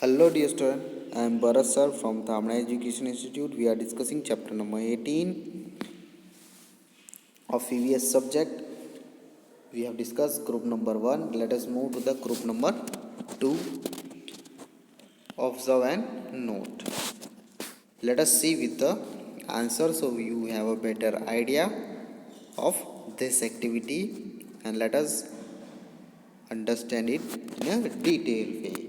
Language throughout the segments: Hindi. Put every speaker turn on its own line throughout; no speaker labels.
Hello dear student, I am Bharat sir from Thamna Education Institute. We are discussing chapter number 18 of EVS subject. We have discussed group number 1. Let us move to the group number 2, observe and note. Let us see with the answer so you have a better idea of this activity and let us understand it in a detailed way.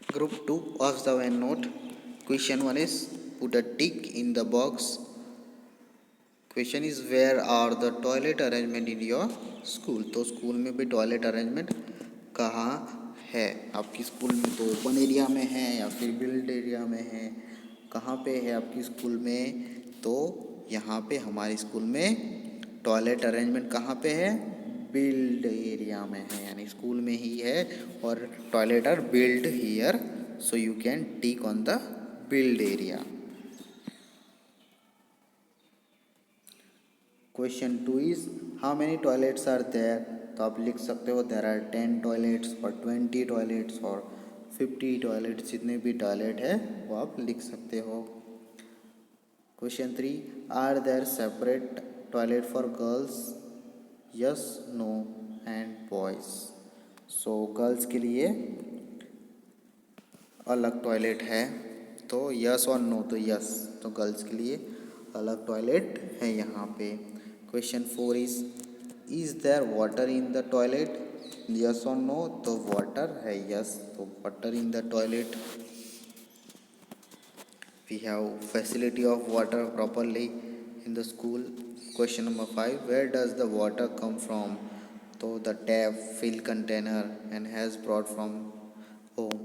Group 2, observe and note. Question 1 is put a tick in the box. Question is where are the toilet arrangement in your school. तो स्कूल में भी टॉयलेट अरेंजमेंट कहाँ है आपकी स्कूल में? तो ओपन एरिया में है या फिर बिल्ड एरिया में है? कहाँ पे है आपकी स्कूल में? तो यहाँ पे हमारी स्कूल में टॉयलेट अरेंजमेंट कहाँ पे है? बिल्ड एरिया में है, यानी स्कूल में ही है और toilet are build here, so you can tick on the build area. Question 2 is how many toilets are there. तो आप लिख सकते हो देयर आर 10 टॉयलेट्स और 20 टॉयलेट्स और 50 टॉयलेट्स, जितने भी टॉयलेट है वो आप लिख सकते हो। Question 3 are there separate toilet for girls, yes, no and boys. So girls के लिए अलग टॉयलेट है, तो यस और नो। तो यस, तो गर्ल्स के लिए अलग टॉयलेट है यहाँ पे। Question 4 is there water in the toilet, yes और नो। तो वाटर है, यस, तो water in the toilet. We have facility of water properly in the school. Question number 5 where does the water come from. तो the tap, fill container and has brought from home.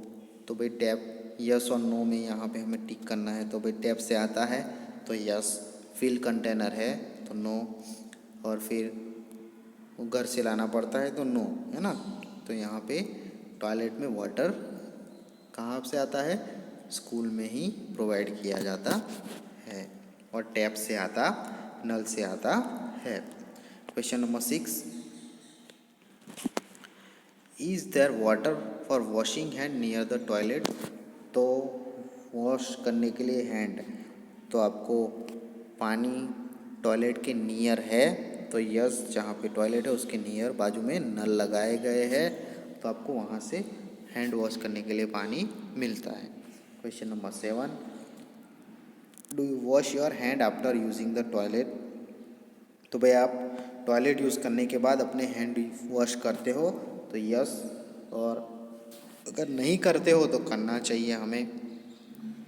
तो भाई टैप यस और नो में यहाँ पे हमें टिक करना है। तो भाई टैप से आता है तो यस, फिल कंटेनर है तो नो, और फिर वो घर से लाना पड़ता है तो नो, है ना। तो यहाँ पे टॉयलेट में वाटर कहाँ से आता है? स्कूल में ही प्रोवाइड किया जाता है और टैप से आता, नल से आता है। Question number 6 is there water for washing hand near the toilet. तो वॉश करने के लिए हैंड, तो आपको पानी टॉयलेट के नियर है तो यस, जहाँ पे टॉयलेट है उसके नियर बाजू में नल लगाए गए हैं, तो आपको वहाँ से हैंड वॉश करने के लिए पानी मिलता है। Question number 7 do you wash your hand after using the toilet. तो भाई आप टॉयलेट यूज़ करने के बाद अपने हैंड वॉश करते हो? तो यस, और अगर नहीं करते हो तो करना चाहिए हमें,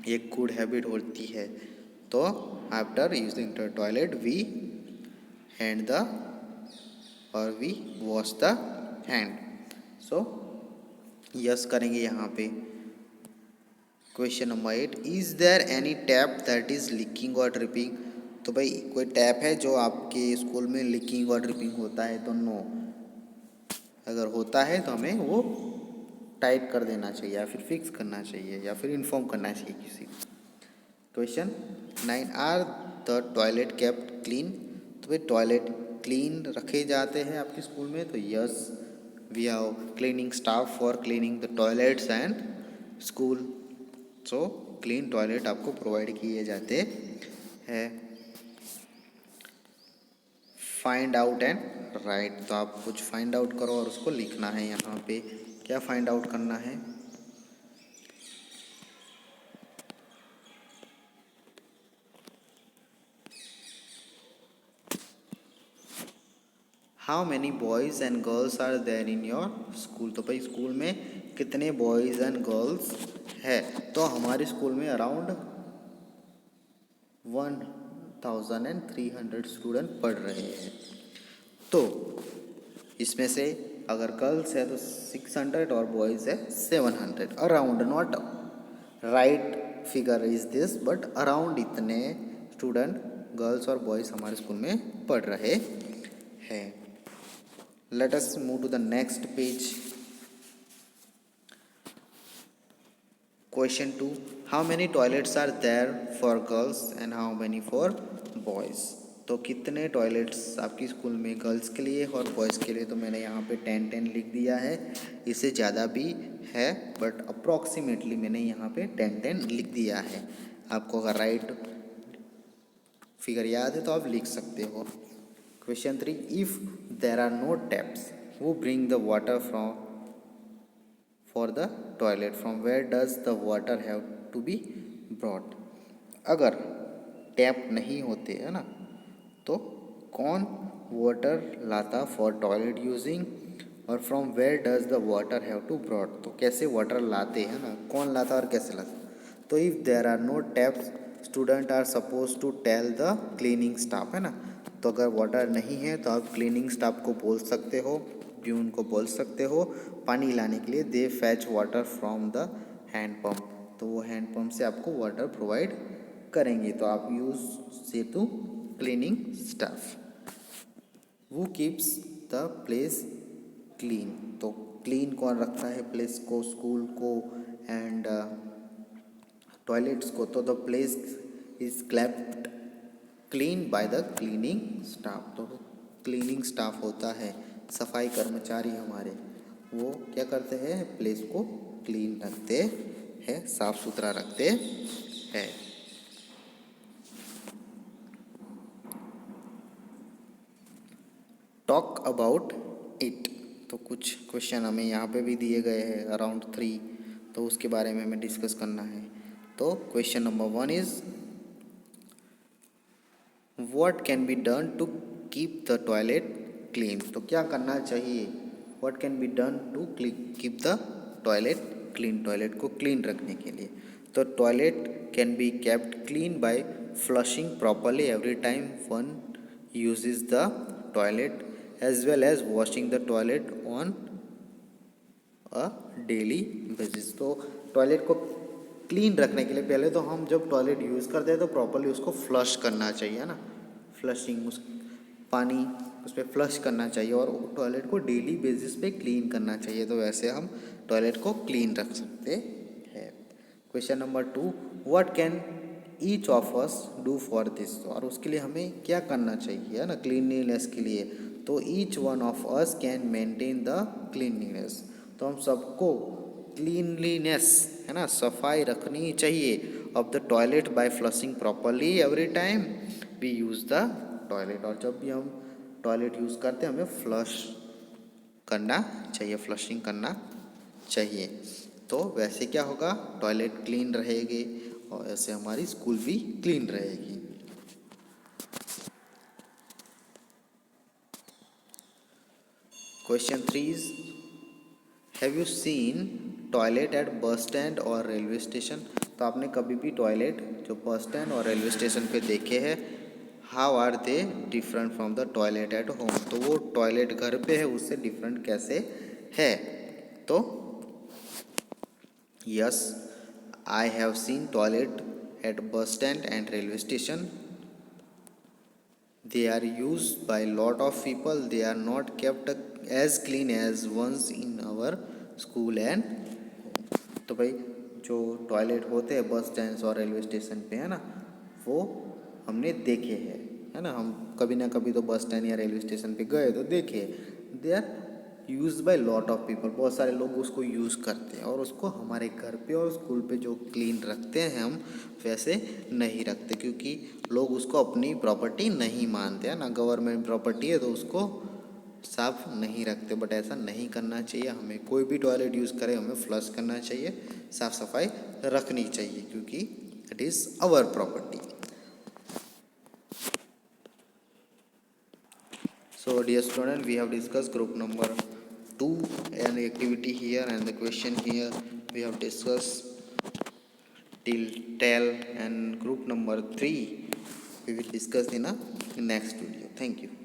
एक गुड हैबिट होती है। तो after using the toilet we hand the और we wash the hand. So yes करेंगे यहाँ पे। Question number 8 is there any tap that is leaking और ड्रिपिंग। तो भाई कोई टैप है जो आपके स्कूल में लीकिंग और ड्रिपिंग होता है? तो नो। अगर होता है तो हमें वो टाइट कर देना चाहिए या फिर फिक्स करना चाहिए या फिर इन्फॉर्म करना चाहिए किसी को। Question 9 are the toilet kept clean. तो भाई टॉयलेट क्लीन रखे जाते हैं आपके स्कूल में? तो yes, we have cleaning staff for cleaning the toilets and school. So clean toilet आपको प्रोवाइड किए जाते हैं। फाइंड आउट एंड राइट, तो आप कुछ फाइंड आउट करो और उसको लिखना है। यहाँ पे क्या फाइंड आउट करना है? How many boys and girls are there in your school. तो भाई स्कूल में कितने बॉयज़ एंड गर्ल्स है? तो हमारे स्कूल में अराउंड 1300 स्टूडेंट पढ़ रहे हैं। तो इसमें से अगर गर्ल्स है तो 600 और बॉयज़ है 700, around, not right figure is this but around इतने स्टूडेंट गर्ल्स और बॉयज़ हमारे स्कूल में पढ़ रहे हैं। Let us move to the next page. Question 2 how many toilets are there for girls and how many for boys। तो कितने टॉयलेट्स आपकी स्कूल में गर्ल्स के लिए और बॉयज़ के लिए, तो मैंने यहाँ पे 10 लिख दिया है। इससे ज़्यादा भी है बट अप्रॉक्सीमेटली मैंने यहाँ पे 10 लिख दिया है। आपको अगर राइट फिगर याद है तो आप लिख सकते हो। Question 3, if there are no taps who bring the water from for the toilet, from where does the water have to be brought. अगर टैप नहीं होते है ना, तो कौन वाटर लाता फॉर टॉयलेट यूजिंग, और from where does the water have to brought, तो कैसे वाटर लाते हैं ना, कौन लाता और कैसे लाता। तो if there are no taps student are suppose to tell the cleaning staff, है ना। तो अगर वाटर नहीं है तो आप क्लीनिंग स्टाफ को बोल सकते हो, प्यून को बोल सकते हो पानी लाने के लिए, they fetch water from the hand pump, तो वो हैंड पंप से आपको वाटर प्रोवाइड करेंगे। तो आप यूज से टू क्लीनिंग स्टाफ। वो कीप्स द प्लेस क्लीन, तो क्लीन कौन रखता है प्लेस को, स्कूल को एंड टॉयलेट्स को, तो the place is cleft clean by the cleaning staff. तो क्लीनिंग स्टाफ होता है, सफाई कर्मचारी हमारे, वो क्या करते हैं, प्लेस को क्लीन रखते हैं, साफ सुथरा रखते हैं। टॉक अबाउट इट, तो कुछ क्वेश्चन हमें यहाँ पे भी दिए गए हैं अराउंड 3, तो उसके बारे में हमें डिस्कस करना है। तो question number 1 is what can be done to keep the toilet clean, तो क्या करना चाहिए, what can be done to keep the toilet clean, toilet को क्लीन रखने के लिए। तो toilet can be kept clean by flushing properly every time one uses the toilet as well as washing the toilet on a daily basis। तो टॉयलेट को क्लीन रखने के लिए पहले तो हम जब टॉयलेट यूज़ करते हैं तो प्रॉपरली उसको फ्लश करना चाहिए, है ना, फ्लशिंग, उस पानी उस पर फ्लश करना चाहिए और टॉयलेट को डेली बेसिस पे क्लीन करना चाहिए। तो वैसे हम टॉयलेट को क्लीन रख सकते हैं। Question number 2, what can each of us do for this, और उसके लिए हमें क्या करना चाहिए, है ना, क्लीनलीनेस के लिए। तो each one of us can maintain the cleanliness, तो हम सबको क्लीनलीनेस, है ना, सफाई रखनी चाहिए of the toilet by flushing properly every time we use the toilet, और जब भी हम टॉयलेट यूज़ करते हैं हमें फ्लश करना चाहिए, फ्लशिंग करना चाहिए। तो वैसे क्या होगा, टॉयलेट क्लीन रहेगी और ऐसे हमारी स्कूल भी क्लीन रहेगी। Question 3 is have you seen toilet at bus stand और रेलवे स्टेशन, तो आपने कभी भी टॉयलेट जो बस स्टैंड और रेलवे स्टेशन पे देखे हैं, how are they different from the toilet at home, तो वो टॉयलेट घर पे है उससे डिफरेंट कैसे है। तो yes, I have seen toilet at bus stand and railway station. They are used by lot of people. They are not kept as clean as ones in our school and तो भाई जो टॉयलेट होते हैं बस स्टैंड और रेलवे स्टेशन पे, है ना, वो हमने देखे हैं, है ना, हम कभी ना कभी तो बस स्टैंड या रेलवे स्टेशन पे गए तो देखे। They are use by lot of people, बहुत सारे लोग उसको यूज़ करते हैं और उसको हमारे घर पे और स्कूल पे जो क्लीन रखते हैं हम वैसे नहीं रखते, क्योंकि लोग उसको अपनी प्रॉपर्टी नहीं मानते, हैं ना, गवर्नमेंट प्रॉपर्टी है तो उसको साफ नहीं रखते। बट ऐसा नहीं करना चाहिए, हमें कोई भी टॉयलेट यूज़ करे हमें फ्लश करना चाहिए, साफ सफाई रखनी चाहिए, क्योंकि it is our property. So dear student, we have discussed group number 2 and activity here and the question here we have discussed till tell, and group number 3 we will discuss in a next video. Thank you.